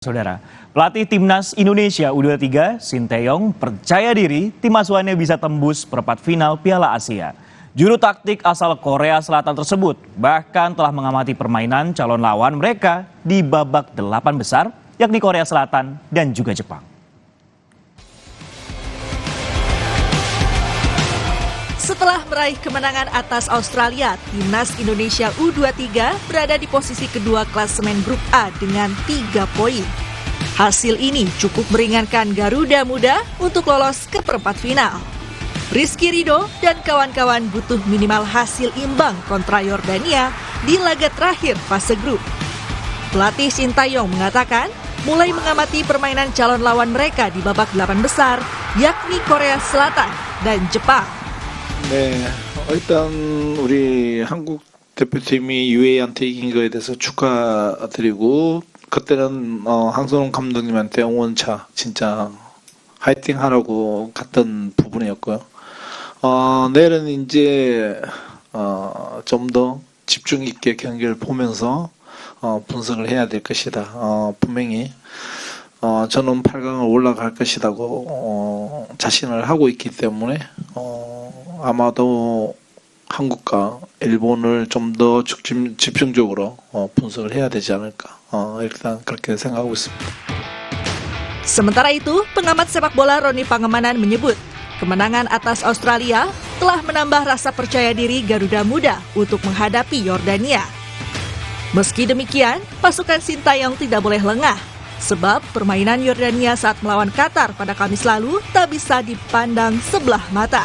Saudara, pelatih Timnas Indonesia U23, Sinteyong, percaya diri tim asuhannya bisa tembus perempat final Piala Asia. Juru taktik asal Korea Selatan tersebut bahkan telah mengamati permainan calon lawan mereka di babak 8 besar, yakni Korea Selatan dan juga Jepang. Setelah meraih kemenangan atas Australia, Timnas Indonesia U23 berada di posisi kedua klasemen Grup A dengan 3 poin. Hasil ini cukup meringankan Garuda Muda untuk lolos ke perempat final. Rizky Ridho dan kawan-kawan butuh minimal hasil imbang kontra Yordania di laga terakhir fase grup. Pelatih Sinteyong mengatakan mulai mengamati permainan calon lawan mereka di babak 8 besar, yakni Korea Selatan dan Jepang. 네, 일단 우리 한국 대표팀이 UAE한테 이긴 거에 대해서 축하드리고 그때는 황선홍 감독님한테 응원차 진짜 화이팅 하라고 갔던 부분이었고요. 내일은 이제 좀 더 집중 있게 경기를 보면서 분석을 해야 될 것이다. 분명히 저는 8강을 올라갈 것이라고 자신을 하고 있기 때문에 아마도 한국과 일본을 좀 더 집중적으로 분석을 해야 되지 않을까 일단 그렇게 생각하고 있습니다. Sementara itu, pengamat sepak bola Roni Pangemanan menyebut kemenangan atas Australia telah menambah rasa percaya diri Garuda Muda untuk menghadapi Yordania. Meski demikian, pasukan Sinteyong tidak boleh lengah, sebab permainan Yordania saat melawan Qatar pada Kamis lalu tak bisa dipandang sebelah mata.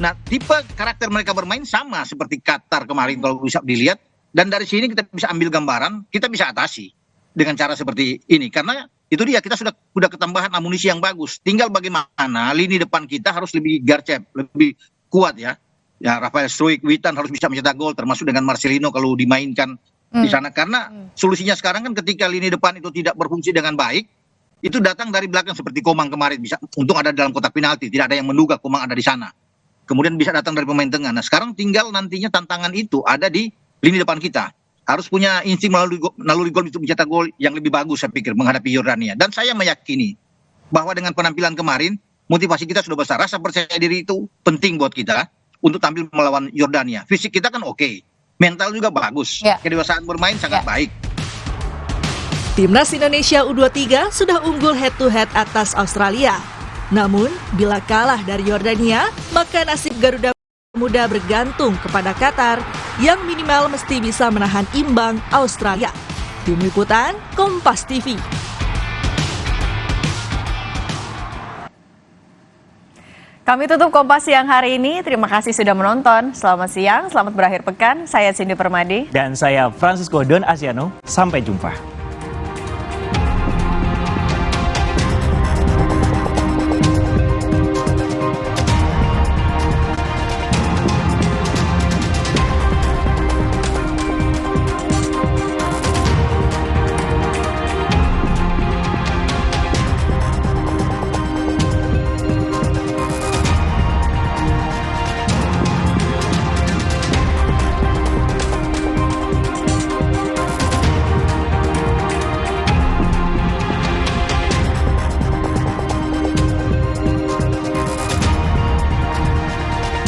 Nah, tipe karakter mereka bermain sama seperti Qatar kemarin kalau bisa dilihat. Dan dari sini kita bisa ambil gambaran, kita bisa atasi dengan cara seperti ini. Karena itu dia, kita sudah ketambahan amunisi yang bagus. Tinggal bagaimana lini depan kita harus lebih garcep, lebih kuat ya. Ya, Rafael Struijk, Witan harus bisa mencetak gol, termasuk dengan Marcelino kalau dimainkan di sana. Karena solusinya sekarang kan ketika lini depan itu tidak berfungsi dengan baik, itu datang dari belakang seperti Komang kemarin. Bisa, untung ada dalam kotak penalti, tidak ada yang menduga Komang ada di sana. Kemudian bisa datang dari pemain tengah. Nah, sekarang tinggal nantinya tantangan itu ada di lini depan kita. Harus punya insting naluri gol untuk mencetak gol yang lebih bagus, saya pikir, menghadapi Yordania. Dan saya meyakini bahwa dengan penampilan kemarin, motivasi kita sudah besar. Rasa percaya diri itu penting buat kita untuk tampil melawan Yordania. Fisik kita kan oke. Mental juga bagus. Kedewasaan bermain sangat baik. Timnas Indonesia U23 sudah unggul head-to-head atas Australia. Namun, bila kalah dari Yordania, maka nasib Garuda Muda bergantung kepada Qatar yang minimal mesti bisa menahan imbang Australia. Tim Liputan, Kompas TV. Kami tutup Kompas siang hari ini. Terima kasih sudah menonton. Selamat siang, selamat berakhir pekan. Saya Cindy Permadi. Dan saya Francisco Don Asiano. Sampai jumpa.